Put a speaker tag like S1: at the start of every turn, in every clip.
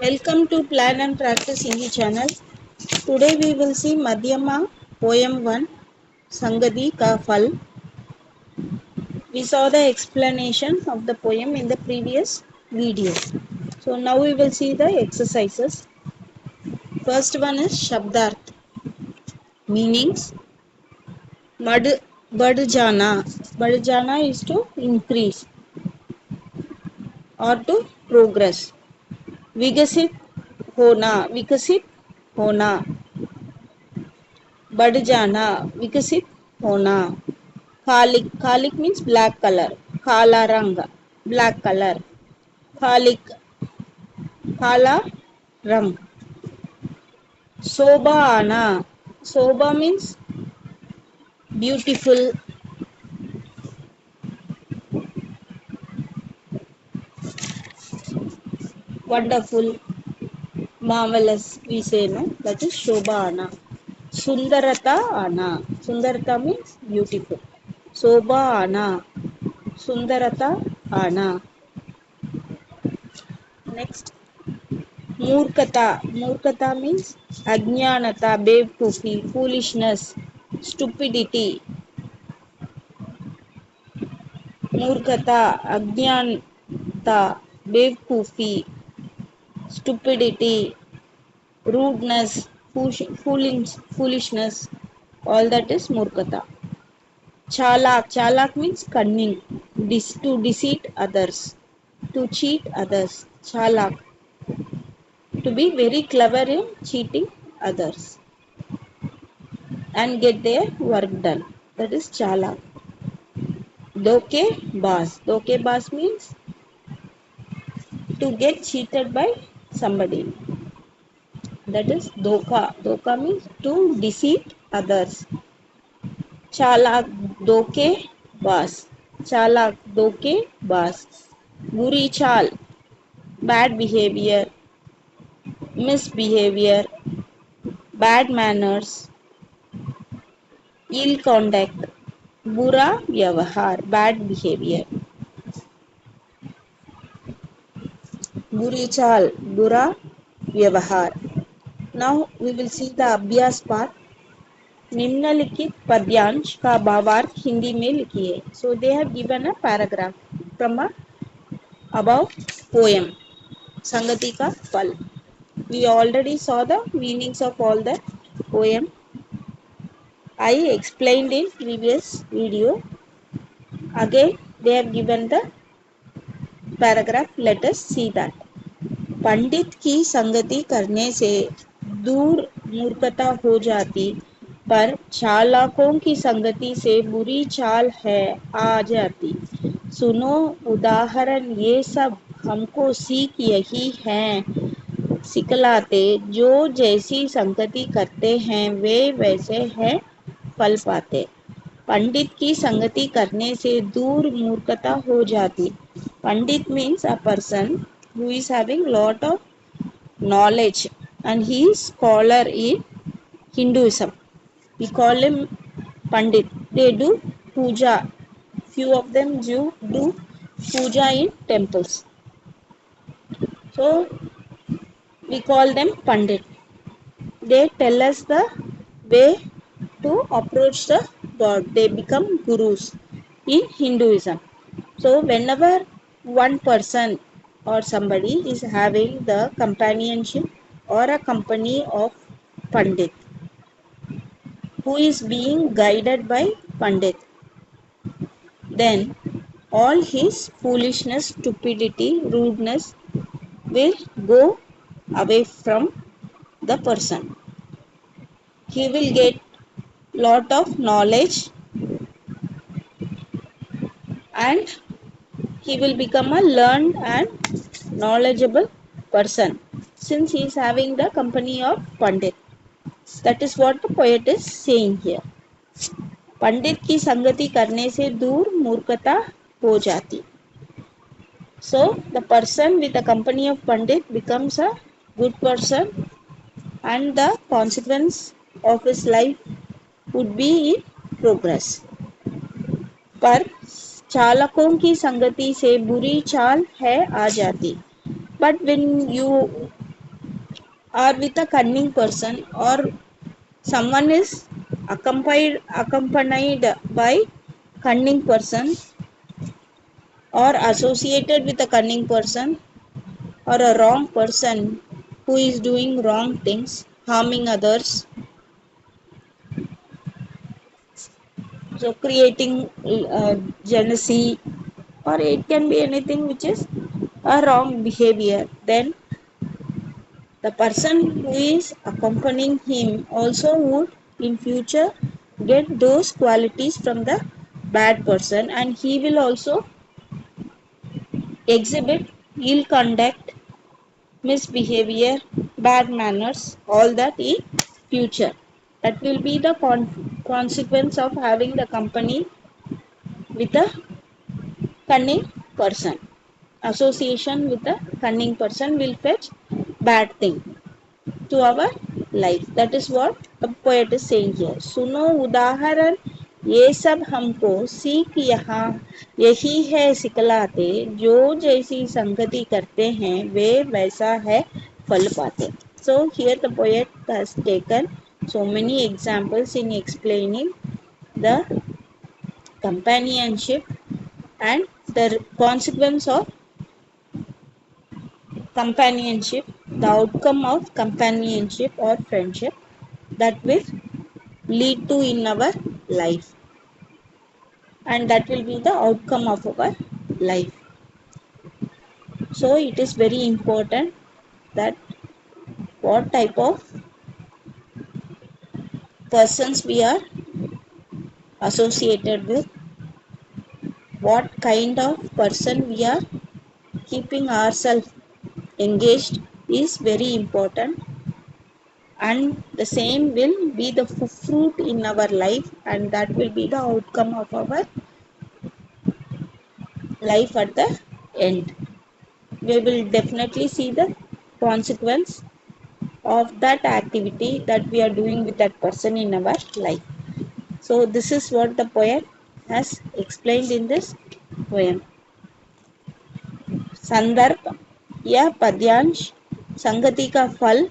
S1: Welcome to Plan and Practice Hindi channel. Today we will see Madhyama poem 1 Sangadi Ka Phal. We saw the explanation of the poem in the previous video. So now we will see the exercises. First one is Shabdarth. Meanings. Bad jana. Bad jana is to increase or to progress. Vigasit hona. Vikasit hona. बढ़ जाना विकसित होना खालिक खालिक means black colour काला रंग black colour खालिक काला रंग शोभा आना शोभा means beautiful wonderful marvelous we say no that is shobha ana sundarata ana sundarata means beautiful shobha ana sundarata ana next मूर्खता मूर्खता means अज्ञानता बेवकूफी foolishness stupidity मूर्खता अज्ञानता बेवकूफी stupidity rudeness foolishness all that is मूर्खता chalak chalak means cunning to deceive others to cheat others chalak to be very clever in cheating others and get their work done. That is chalak. Dhokebaz means to get cheated by somebody. That is dhoka. Dhoka means to deceive others. Chalak dhokebaz. Chalak dhokebaz. Buri chal. Bad behavior. Misbehavior. Bad manners. Ill conduct. बुरा व्यवहार bad behavior बुरी चाल बुरा व्यवहार now we will see the अभ्यास part निम्नलिखित पद्यांश का भावार्थ हिंदी में लिखिए so they have given a paragraph from a above poem संगति का फल we already saw the meanings of all the poem I explained in previous video again they have given the paragraph let us see that पंडित की संगति करने से दूर मूर्खता हो जाती पर चालाकों की संगति से बुरी चाल है आ जाती सुनो उदाहरण ये सब हमको सीख यही है सिखलाते जो जैसी संगति करते हैं वे वैसे हैं फल पाते पंडित की संगति करने से दूर मूर्खता हो जाती pandit means a person who is having lot of knowledge and he is scholar in Hinduism. We call him Pandit. They do puja. Few of them do puja in temples. So we call them Pandit. They tell us the way to approach the God. They become gurus in Hinduism. So whenever one person or somebody is having the companionship or a company of Pandit who is being guided by Pandit, then all his foolishness, stupidity, rudeness will go away from the person. He will get lot of knowledge and he will become a learned and knowledgeable person since he is having the company of Pandit. That is what the poet is saying here. पंडित की संगति करने से दूर मूर्खता हो जाती. So the person with the company of Pandit becomes a good person and the consequence of his life would be in progress. पर चालकों की संगति से बुरी चाल है आ जाती. But when you or with a cunning person, or someone is accompanied by cunning person, or associated with a cunning person, or a wrong person who is doing wrong things, harming others, so creating jealousy, or it can be anything which is a wrong behavior, then the person who is accompanying him also would in future get those qualities from the bad person, and he will also exhibit ill conduct, misbehavior, bad manners, all that in future. That will be the consequence of having the company with a cunning person. Association with a cunning person will fetch bad thing to our life. That is what the poet is saying here. सुनो उदाहरण ये सब हमको सीख यहाँ यही है सिखलाते जो जैसी संगति करते हैं वे वैसा है फल पाते. So here the poet has taken so many examples in explaining the companionship and the consequence of companionship, the outcome of companionship or friendship that will lead to in our life, and that will be the outcome of our life. So it is very important that what type of persons we are associated with, what kind of person we are keeping ourselves engaged is very important, and the same will be the fruit in our life, and that will be the outcome of our life at the end. We will definitely see the consequence of that activity that we are doing with that person in our life. So this is what the poet has explained in this poem. संदर्भ यह पद्यांश संगति का फल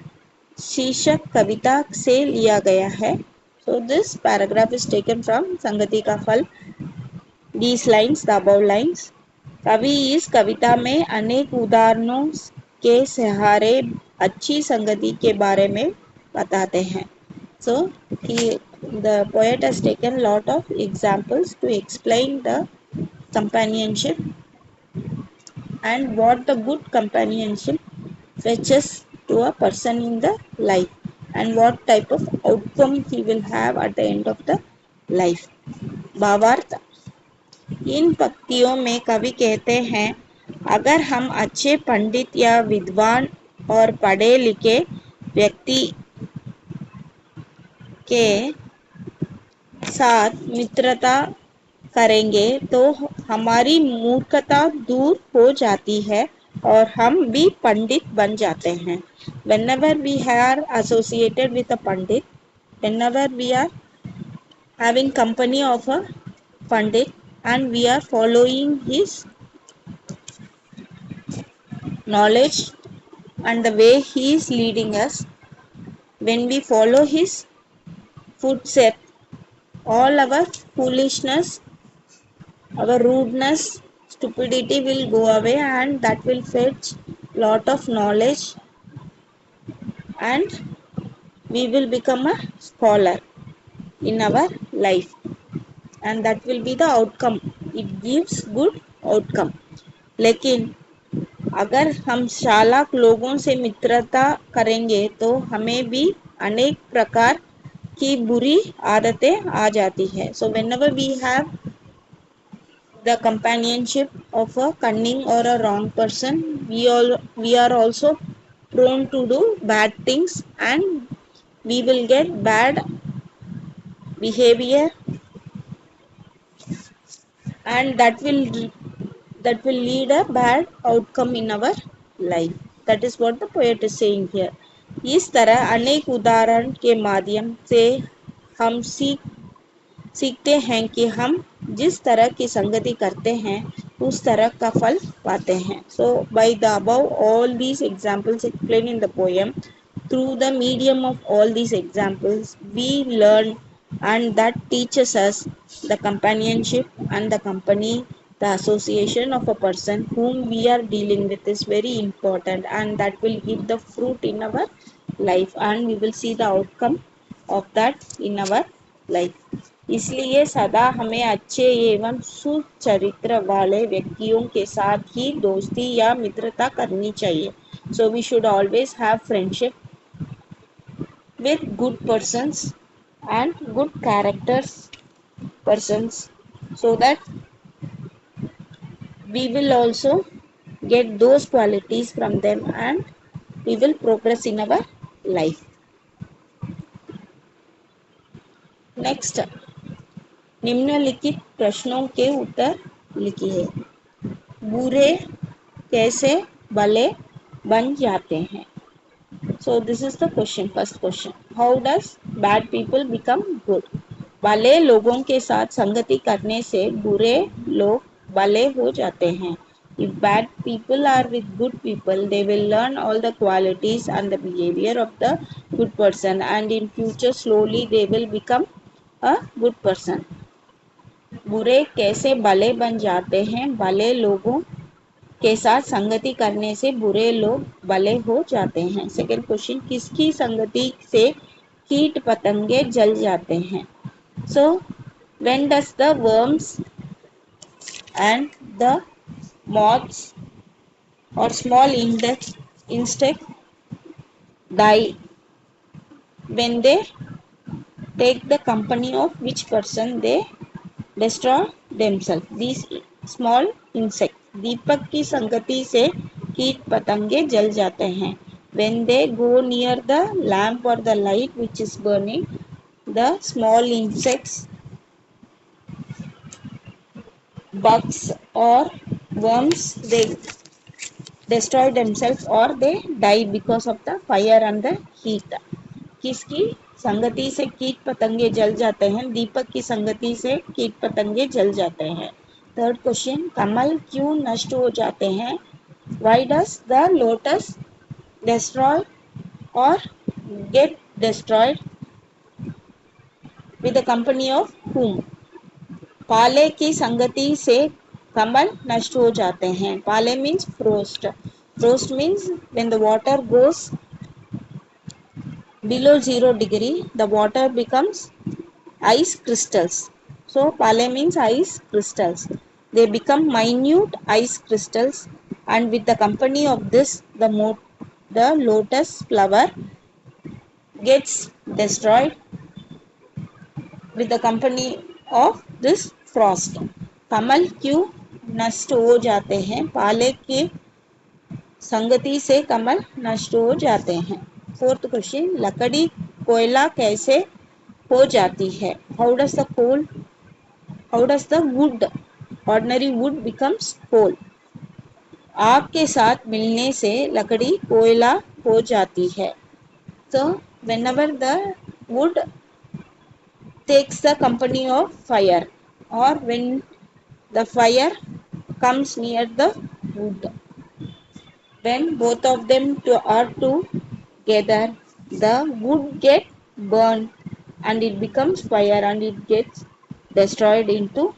S1: शीर्षक कविता से लिया गया है. So this paragraph is taken from संगति का फल. These lines, the above lines. कवि इस कविता में अनेक उदाहरणों के सहारे अच्छी संगति के बारे में बताते हैं. So the poet has taken lot of examples to explain the companionship and what the good companionship fetches to a person in the life, and what type of outcome he will have at the end of the life. भावार्थ. इन पंक्तियों में कवि कहते हैं अगर हम अच्छे पंडित या विद्वान और पढ़े लिखे व्यक्ति के साथ मित्रता करेंगे तो हमारी मूर्खता दूर हो जाती है और हम भी पंडित बन जाते हैं. Whenever we are associated with a pandit, whenever we are having company of a pandit and we are following his knowledge and the way he is leading us, when we follow his footsteps, all our foolishness, our rudeness, stupidity will go away, and that will fetch lot of knowledge, and we will become a scholar in our life, and that will be the outcome. It gives good outcome. लेकिन अगर हम चालाक लोगों से मित्रता करेंगे तो हमें भी अनेक प्रकार की बुरी आदतें आ जाती है. So whenever we have the companionship of a cunning or a wrong person, we are also prone to do bad things, and we will get bad behavior, and that will lead a bad outcome in our life. That is what the poet is saying here. इस तरह अनेक उदाहरण के माध्यम से हम सीखते हैं कि हम जिस तरह की संगति करते हैं उस तरह का फल पाते हैं. So by the above all these examples explained in the poem, through the medium of all these examples, we learn, and that teaches us the companionship and the company, the association of a person whom we are dealing with is very important, and that will give the fruit in our life, and we will see the outcome of that in our life. इसलिए सदा हमें अच्छे एवं सुचरित्र वाले व्यक्तियों के साथ ही दोस्ती या मित्रता करनी चाहिए. So we should always have friendship with good persons and good characters persons, so that we will also get those qualities from them and we will progress in our life. Next, निम्नलिखित प्रश्नों के उत्तर लिखिए. बुरे कैसे भले बन जाते हैं? So this is the question, first question. How does bad people become good? भले लोगों के साथ संगति करने से बुरे लोग भले हो जाते हैं. If bad people are with good people, they will learn all the qualities and the behavior of the good person, and in future slowly they will become a good person. बुरे कैसे भले बन जाते हैं? भले लोगों के साथ संगति करने से बुरे लोग भले हो जाते हैं. सेकेंड क्वेश्चन, किसकी संगति से कीट पतंगे जल जाते हैं? So when does the worms and the moths or small insect die when they take the company of which person they destroy themselves? These small insects. दीपक की संगति से कीट पतंगे जल जाते हैं. When they go near the lamp or the light which is burning, the small insects, bugs or worms, they destroy themselves or they die because of the fire and the heat. किसकी संगति से कीट पतंगे जल जाते हैं? दीपक की संगति से कीट पतंगे जल जाते हैं. थर्ड क्वेश्चन, कमल क्यों नष्ट हो जाते हैं? Why does the lotus destroy or get destroyed? With the company of whom? पाले की संगति से कमल नष्ट हो जाते हैं. पाले means frost. Frost means when the water goes below 0 degree, the water becomes ice crystals. So Pale means ice crystals. They become minute ice crystals, and with the company of this, the lotus flower gets destroyed with the company of this frost. कमल क्यों नष्ट हो जाते हैं? पाले के संगति से कमल नष्ट हो जाते हैं. फोर्थ क्वेश्चन, लकड़ी कोयला कैसे हो जाती है? How does the wood, ordinary wood becomes coal? आग के साथ मिलने से लकड़ी कोयला हो जाती है. So whenever the wood takes the company of fire, or when the fire comes near the wood, when both of them are together, the wood get burned and it becomes fire and it gets destroyed into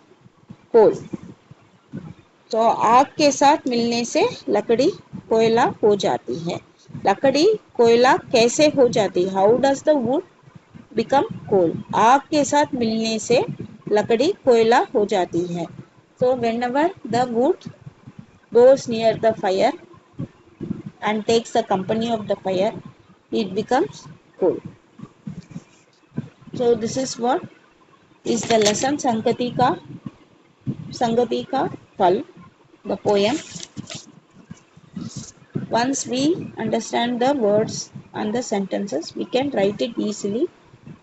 S1: coal. तो आग के साथ मिलने से लकड़ी कोयला हो जाती है. लकड़ी कोयला कैसे हो जाती है? How does the wood become coal? आग के साथ मिलने से लकड़ी कोयला हो जाती है. So whenever the wood goes near the fire and takes the company of the fire, it becomes coal. So this is what is the lesson संगति का फल, the poem. Once we understand the words and the sentences, we can write it easily.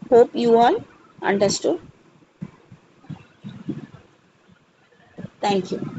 S1: Hope you all understood. Thank you.